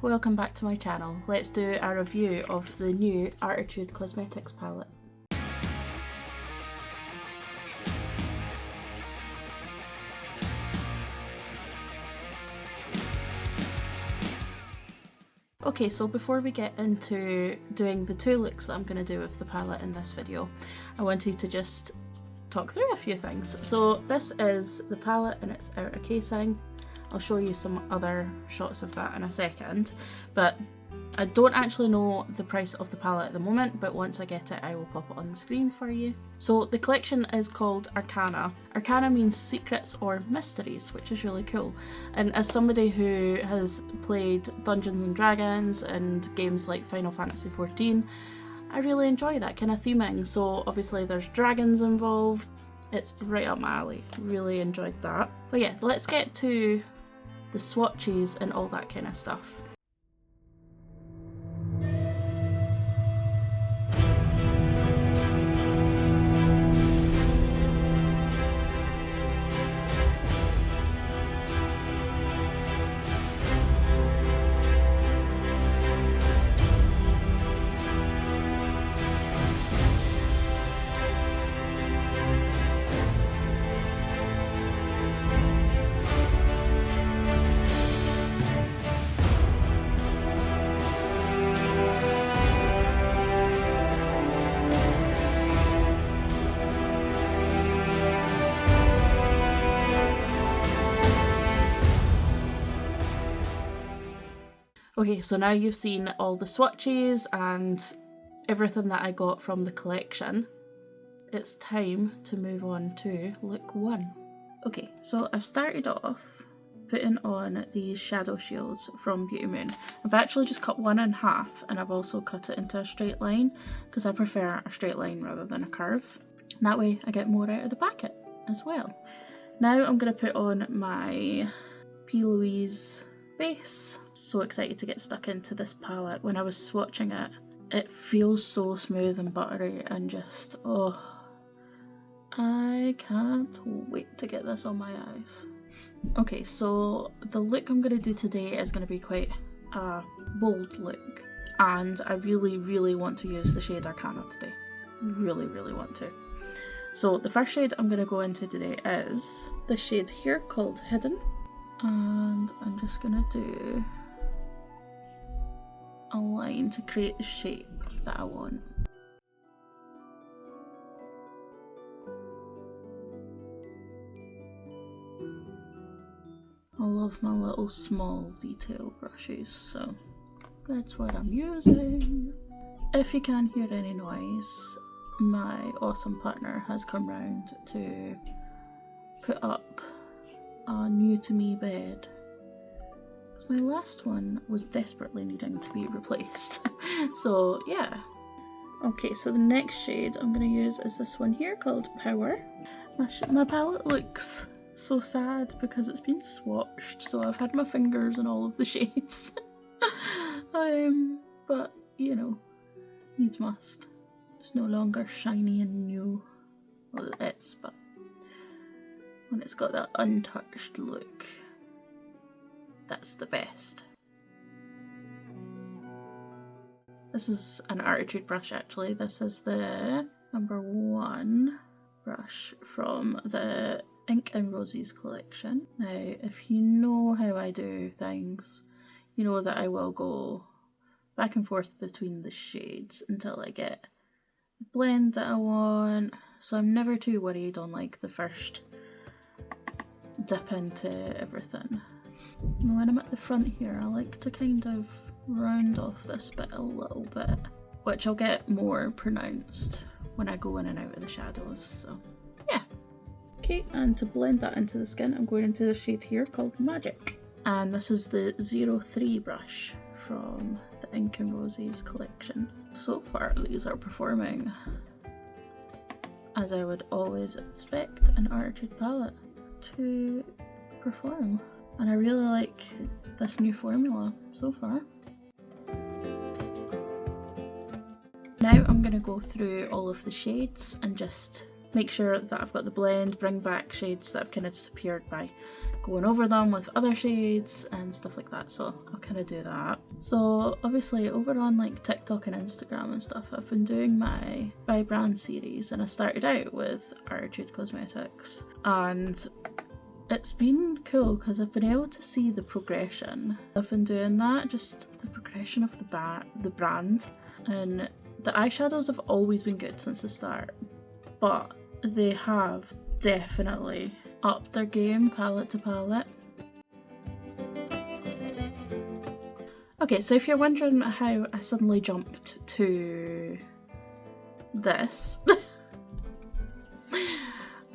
welcome back to my channel. Let's do a review of the new Arttitude Cosmetics palette. Okay, so before we get into doing the two looks that I'm going to do with the palette in this video, I wanted to just talk through a few things. So this is the palette and it's outer casing. I'll show you some other shots of that in a second, but I don't actually know the price of the palette at the moment, but once I get it I will pop it on the screen for you. So the collection is called Arcana. Arcana means secrets or mysteries, which is really cool. And as somebody who has played Dungeons and Dragons and games like Final Fantasy XIV, I really enjoy that kind of theming. So obviously there's dragons involved. It's right up my alley. Really enjoyed that. But yeah, let's get to the swatches and all that kind of stuff. Okay, so now you've seen all the swatches and everything that I got from the collection. It's time to move on to look one. Okay, so I've started off putting on these shadow shields from Beauty Moon. I've actually just cut one in half and I've also cut it into a straight line because I prefer a straight line rather than a curve. And that way I get more out of the packet as well. Now I'm going to put on my P. Louise base. So excited to get stuck into this palette. When I was swatching it, it feels so smooth and buttery and just, oh, I can't wait to get this on my eyes. Okay, so the look I'm going to do today is going to be quite a bold look, and I really want to use the shade Arcana today. Really want to. So the first shade I'm going to go into today is this shade here called Hidden, and I'm just going to do a line to create the shape that I want. I love my little small detail brushes, so that's what I'm using. If you can hear any noise, my awesome partner has come round to put up a new to me bed. My last one was desperately needing to be replaced. So yeah. Okay, so the next shade I'm going to use is this one here called Power. My palette looks so sad because it's been swatched, so I've had my fingers in all of the shades. But you know, needs must. It's no longer shiny and new. Well, it is, but when it's got that untouched look, that's the best. This is an Arttitude brush actually. This is the #1 brush from the Ink and Roses collection. Now, if you know how I do things, you know that I will go back and forth between the shades until I get the blend that I want. So I'm never too worried on like the first dip into everything. And when I'm at the front here, I like to kind of round off this bit a little bit, which I'll get more pronounced when I go in and out of the shadows, so yeah. Okay, and to blend that into the skin, I'm going into the shade here called Magic. And this is the 03 brush from the Ink and Roses collection. So far, these are performing as I would always expect an Arttitude palette to perform. And I really like this new formula so far. Now I'm going to go through all of the shades and just make sure that I've got the blend, bring back shades that have kind of disappeared by going over them with other shades and stuff like that. So I'll kind of do that. So obviously over on like TikTok and Instagram and stuff, I've been doing my by brand series, and I started out with Arttitude Cosmetics, and it's been cool because I've been able to see the progression. I've been doing that, just the progression of the brand, and the eyeshadows have always been good since the start, but they have definitely upped their game palette to palette. Okay, so if you're wondering how I suddenly jumped to this,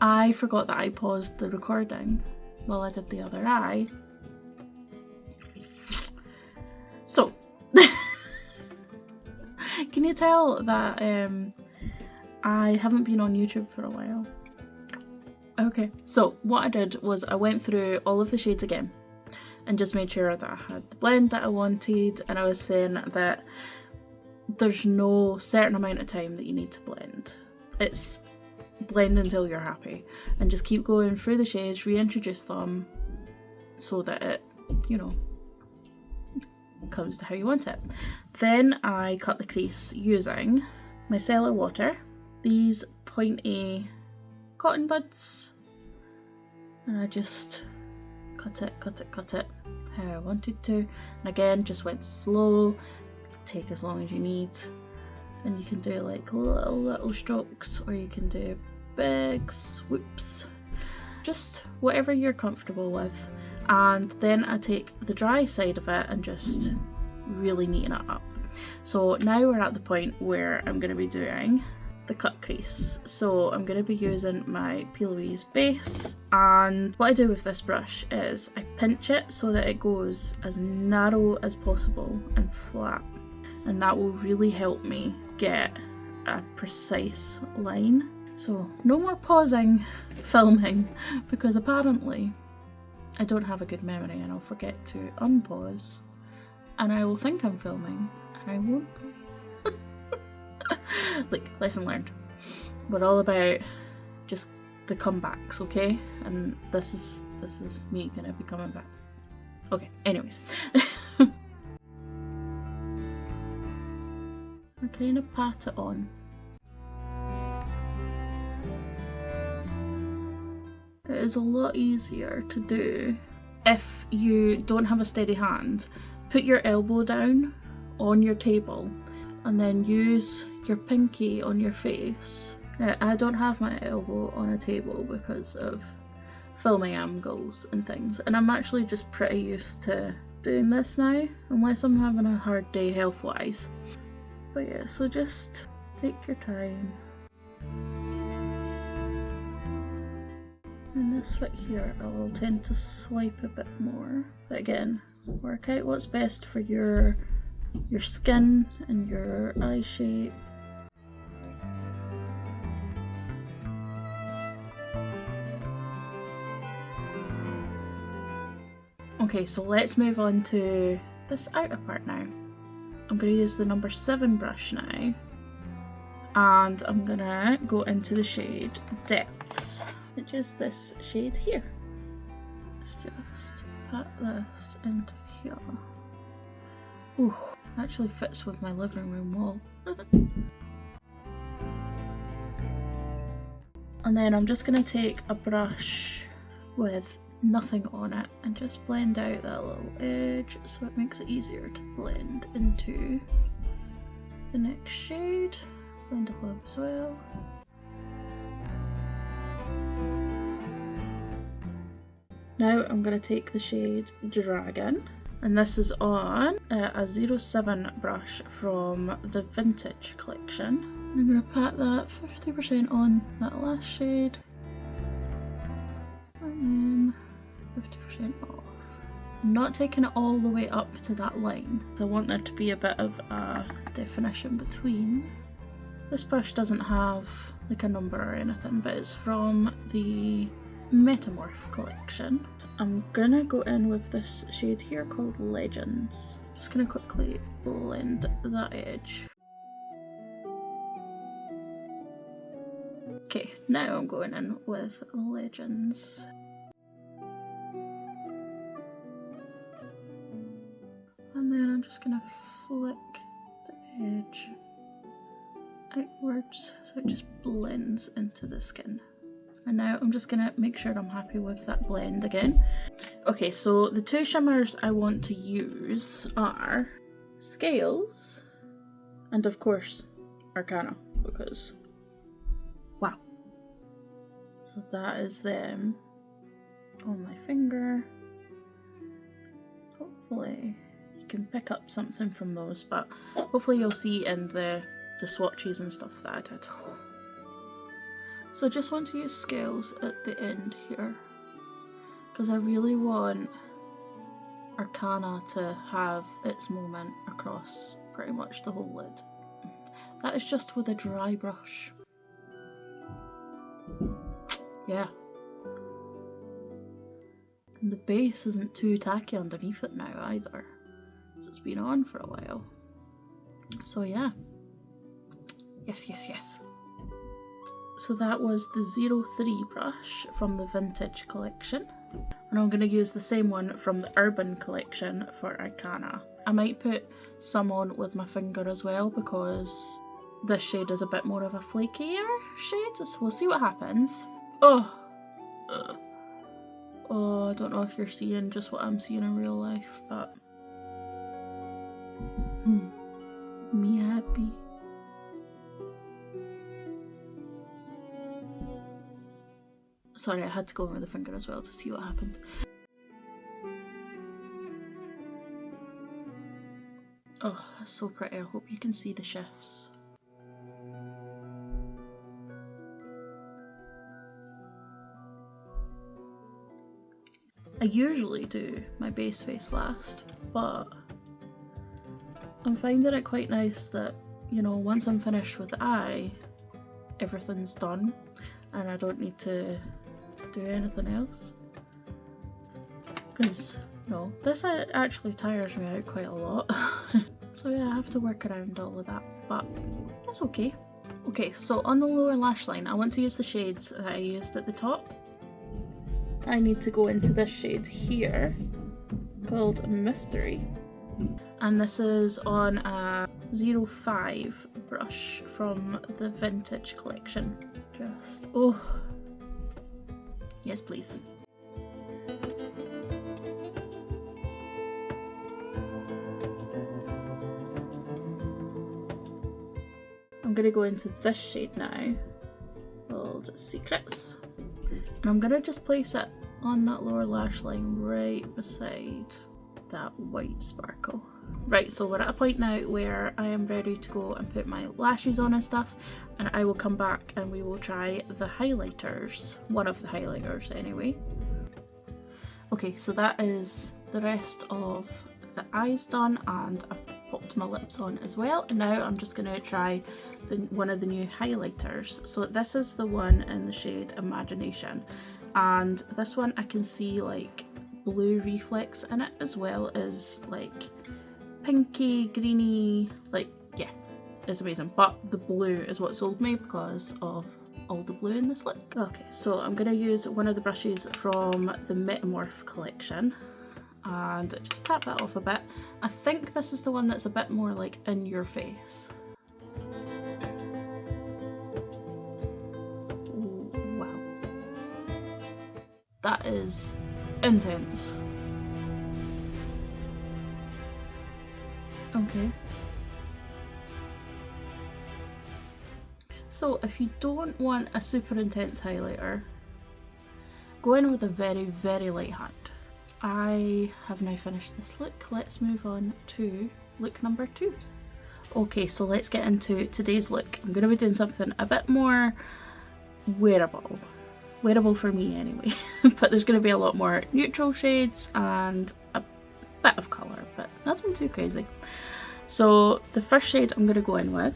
I forgot that I paused the recording while I did the other eye. So, can you tell that I haven't been on YouTube for a while? Okay, so what I did was I went through all of the shades again and just made sure that I had the blend that I wanted, and I was saying that there's no certain amount of time that you need to blend. It's blend until you're happy, and just keep going through the shades, reintroduce them so that it, you know, comes to how you want it. Then I cut the crease using micellar water, these pointy cotton buds, and I just cut it how I wanted to, and again just went slow, take as long as you need, and you can do like little strokes, or you can do big swoops, just whatever you're comfortable with. And then I take the dry side of it and just really neaten it up. So now we're at the point where I'm going to be doing the cut crease. So I'm going to be using my P. Louise base, and what I do with this brush is I pinch it so that it goes as narrow as possible and flat, and that will really help me get a precise line. So no more pausing filming, because apparently I don't have a good memory and I'll forget to unpause and I will think I'm filming and I won't be. Like, lesson learned. We're all about just the comebacks, okay? And this is me gonna be coming back. Okay, anyways. I kind of pat it on. It is a lot easier to do if you don't have a steady hand. Put your elbow down on your table and then use your pinky on your face. Now, I don't have my elbow on a table because of filming angles and things, and I'm actually just pretty used to doing this now, unless I'm having a hard day health-wise. But yeah, so just take your time. And this bit here, I will tend to swipe a bit more. But again, work out what's best for your skin and your eye shape. Okay, so let's move on to this outer part now. I'm going to use the number 7 brush now, and I'm going to go into the shade Depths, which is this shade here. Let's just pat this into here. Ooh, actually fits with my living room wall. And then I'm just going to take a brush with nothing on it and just blend out that little edge so it makes it easier to blend into the next shade. Blend above as well. Now I'm going to take the shade Dragon, and this is on a 07 brush from the Vintage collection. I'm going to pat that 50% on that last shade, and then 50% off. I'm not taking it all the way up to that line, so I want there to be a bit of a definition between. This brush doesn't have like a number or anything, but it's from the Metamorph collection. I'm gonna go in with this shade here called Legends. Just gonna quickly blend that edge. Okay, now I'm going in with Legends. And then I'm just just going to flick the edge outwards so it just blends into the skin. And now I'm just going to make sure I'm happy with that blend again. Okay, so the two shimmers I want to use are Scales and of course Arcana, because wow. So that is them on my finger. Hopefully you can pick up something from those, but hopefully you'll see in the swatches and stuff that I did. So I just want to use Scales at the end here, because I really want Arcana to have its moment across pretty much the whole lid. That is just with a dry brush. Yeah. And the base isn't too tacky underneath it now either, so it's been on for a while. So yeah. Yes, yes, yes. So that was the 03 brush from the Vintage collection. And I'm going to use the same one from the Urban collection for Arcana. I might put some on with my finger as well, because this shade is a bit more of a flakier shade, so we'll see what happens. Oh, I don't know if you're seeing just what I'm seeing in real life, but me happy. Sorry, I had to go in with the finger as well to see what happened. Oh, that's so pretty. I hope you can see the shifts. I usually do my base face last, but I'm finding it quite nice that, you know, once I'm finished with the eye, everything's done and I don't need to do anything else. Because, no, this actually tires me out quite a lot. So yeah, I have to work around all of that, but that's okay. Okay, so on the lower lash line, I want to use the shades that I used at the top. I need to go into this shade here, called Mystery. And this is on a 05 brush from the Vintage collection. Just, oh, yes please. I'm going to go into this shade now, called Secrets. And I'm going to just place it on that lower lash line right beside that white sparkle. Right, so we're at a point now where I am ready to go and put my lashes on and stuff, and I will come back and we will try the highlighters, one of the highlighters anyway. Okay, so that is the rest of the eyes done, and I've popped my lips on as well, and now I'm just going to try one of the new highlighters. So this is the one in the shade Imagination, and this one I can see like blue reflex in it, as well as like pinky, greeny, like, yeah, it's amazing. But the blue is what sold me because of all the blue in this look. Okay, so I'm going to use one of the brushes from the Metamorph collection and just tap that off a bit. I think this is the one that's a bit more like in your face. Ooh, wow. That is intense. Okay. So if you don't want a super intense highlighter, go in with a very, very light hand. I have now finished this look. Let's move on to look number 2. Okay, so let's get into today's look. I'm going to be doing something a bit more wearable. Wearable for me anyway. But there's going to be a lot more neutral shades and a bit of colour, but nothing too crazy. So the first shade I'm going to go in with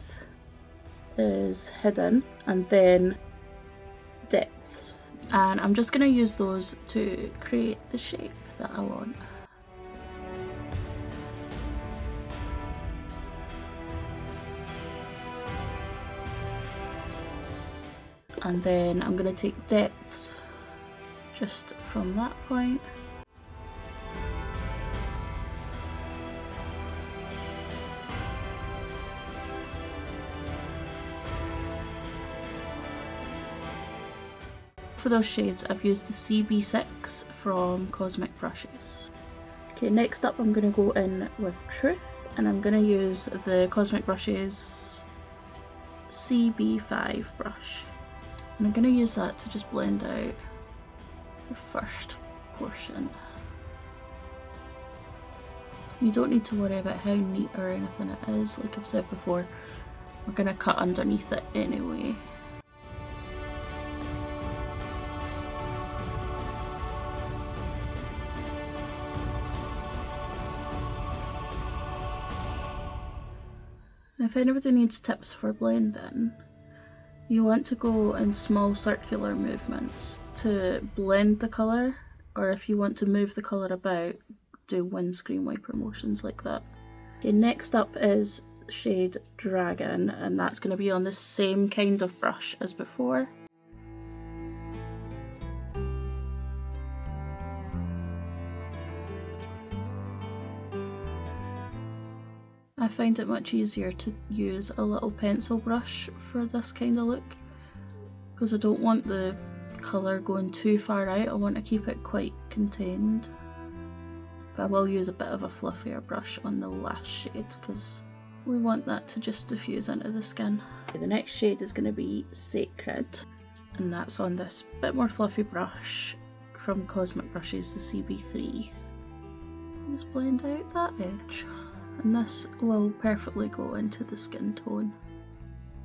is Hidden, and then Depths. And I'm just going to use those to create the shape that I want. And then I'm going to take Depths just from that point. for those shades I've used the CB6 from Cosmic Brushes. Okay, next up I'm going to go in with Truth, and I'm going to use the Cosmic Brushes CB5 brush. And I'm going to use that to just blend out the first portion. You don't need to worry about how neat or anything it is, like I've said before, we're going to cut underneath it anyway. If anybody needs tips for blending, you want to go in small circular movements to blend the colour, or if you want to move the colour about, do windscreen wiper motions like that. Okay, next up is shade Dragon, and that's going to be on the same kind of brush as before. I find it much easier to use a little pencil brush for this kind of look, because I don't want the colour going too far out, I want to keep it quite contained. But I will use a bit of a fluffier brush on the last shade, because we want that to just diffuse into the skin. Okay, the next shade is going to be Sacred, and that's on this bit more fluffy brush from Cosmic Brushes, the CB3. Just blend out that edge. And this will perfectly go into the skin tone.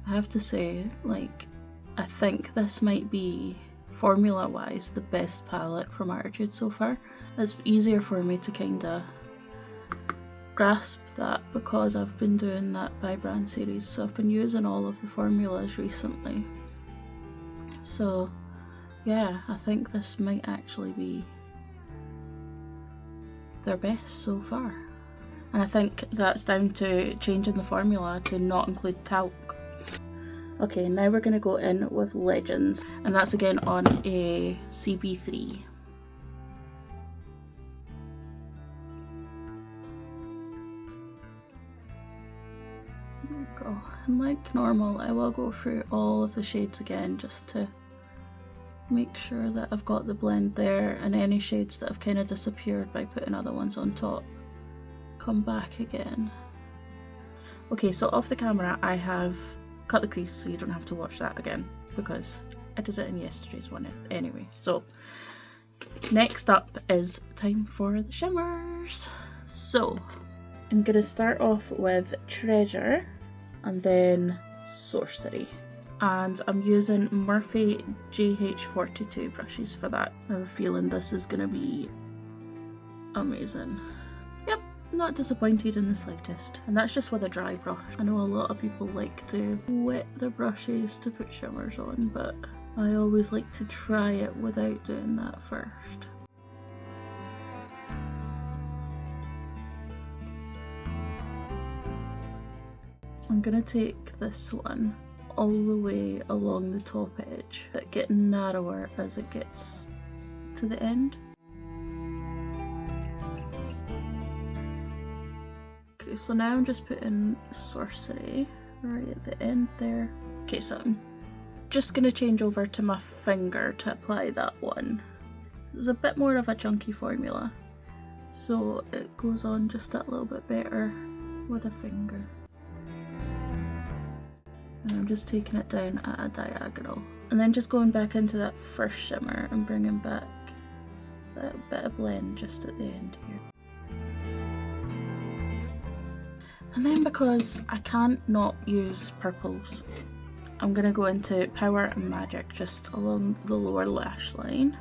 I have to say, like, I think this might be, formula wise, the best palette from Arttitude so far. It's easier for me to kinda grasp that because I've been doing that by brand series, so I've been using all of the formulas recently. So yeah, I think this might actually be their best so far. And I think that's down to changing the formula to not include talc. Okay, now we're going to go in with Legends, and that's again on a CB3. There we go. And like normal, I will go through all of the shades again just to make sure that I've got the blend there, and any shades that have kind of disappeared by putting other ones on top come back again. Okay, so off the camera I have cut the crease so you don't have to watch that again, because I did it in yesterday's one anyway. So next up is time for the shimmers. So I'm gonna start off with Treasure and then Sorcery, and I'm using Murphy GH42 brushes for that. I have a feeling this is gonna be amazing. Yep, not disappointed in the slightest. And that's just with a dry brush. I know a lot of people like to wet the brushes to put shimmers on, but I always like to try it without doing that first. I'm gonna take this one all the way along the top edge, but get narrower as it gets to the end. Okay, so now I'm just putting Sorcery right at the end there. Okay, so I'm just gonna change over to my finger to apply that one. It's a bit more of a chunky formula, so it goes on just that little bit better with a finger. And I'm just taking it down at a diagonal. And then just going back into that first shimmer and bringing back that bit of blend just at the end here. And then because I can't not use purples, I'm going to go into Power and Magic just along the lower lash line.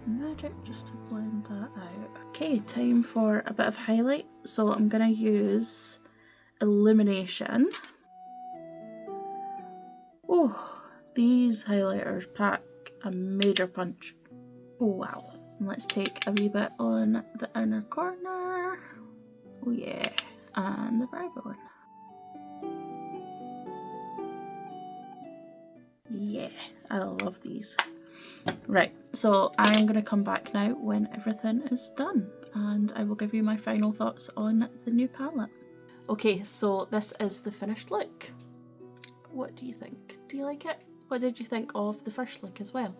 Magic just to blend that out. Okay, time for a bit of highlight. So I'm going to use Illumination. Oh, these highlighters pack a major punch. Oh wow. And let's take a wee bit on the inner corner. Oh yeah. And the brow bone. Yeah, I love these. Right, so I'm going to come back now when everything is done, and I will give you my final thoughts on the new palette. Okay, so this is the finished look. What do you think? Do you like it? What did you think of the first look as well?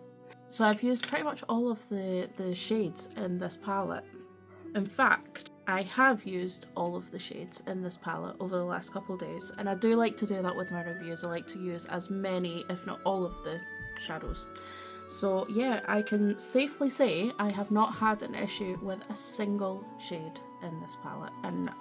So I've used pretty much all of the shades in this palette. In fact, I have used all of the shades in this palette over the last couple of days, and I do like to do that with my reviews. I like to use as many, if not all of the shadows. So yeah, I can safely say I have not had an issue with a single shade in this palette, and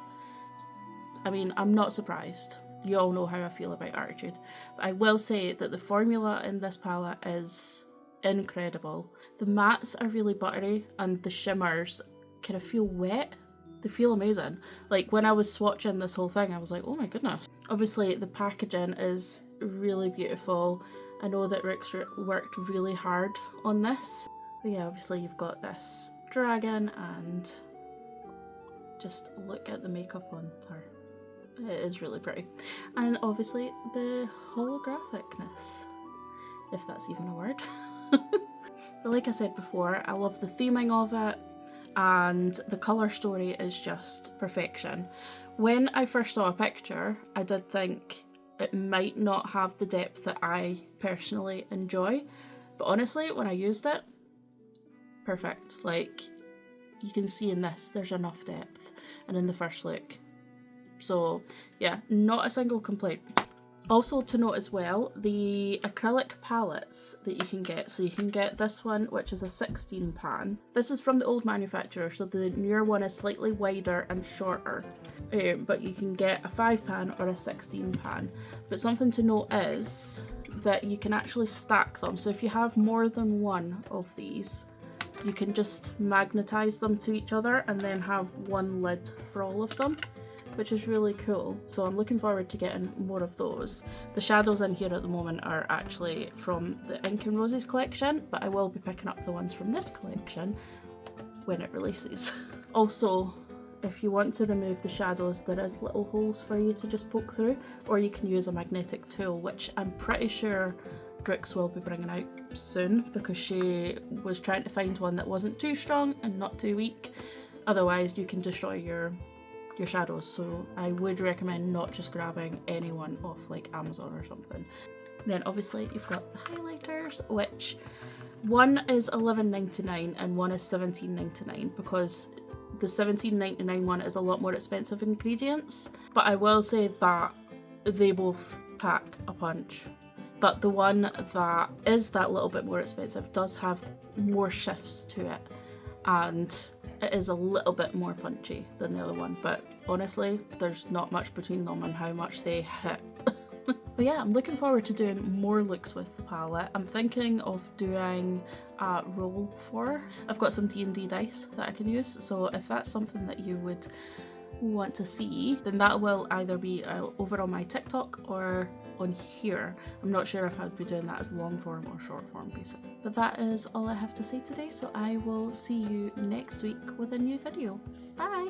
I mean, I'm not surprised. You all know how I feel about Arttitude, but I will say that the formula in this palette is incredible. The mattes are really buttery and the shimmers kind of feel wet. They feel amazing. Like when I was swatching this whole thing, I was like, oh my goodness. Obviously the packaging is really beautiful. I know that Rick's worked really hard on this. But yeah, obviously you've got this dragon, and just look at the makeup on her. It is really pretty. And obviously the holographicness, if that's even a word. But like I said before, I love the theming of it, and the colour story is just perfection. When I first saw a picture, I did think it might not have the depth that I personally enjoy, but honestly, when I used it, perfect. Like, you can see in this, there's enough depth, and in the first look. So yeah, not a single complaint. Also to note as well, the acrylic palettes that you can get. So you can get this one, which is a 16 pan. This is from the old manufacturer, so the newer one is slightly wider and shorter. But you can get a 5 pan or a 16 pan. But something to note is that you can actually stack them. So if you have more than one of these, you can just magnetize them to each other and then have one lid for all of them, which is really cool. So I'm looking forward to getting more of those. The shadows in here at the moment are actually from the Ink and Roses collection, but I will be picking up the ones from this collection when it releases. Also, if you want to remove the shadows, there is little holes for you to just poke through, or you can use a magnetic tool, which I'm pretty sure Brooks will be bringing out soon, because she was trying to find one that wasn't too strong and not too weak. Otherwise, you can destroy your shadows, so I would recommend not just grabbing any one off like Amazon or something. Then obviously you've got the highlighters, which one is $11.99 and one is $17.99, because the $17.99 one is a lot more expensive ingredients, but I will say that they both pack a punch. But the one that is that little bit more expensive does have more shifts to it, and it is a little bit more punchy than the other one, but honestly, there's not much between them on how much they hit. But yeah, I'm looking forward to doing more looks with the palette. I'm thinking of doing a roll for. I've got some D&D dice that I can use, so if that's something that you would want to see, then that will either be over on my TikTok or on here. I'm not sure if I'd be doing that as long form or short form basically. But that is all I have to say today, so I will see you next week with a new video. Bye!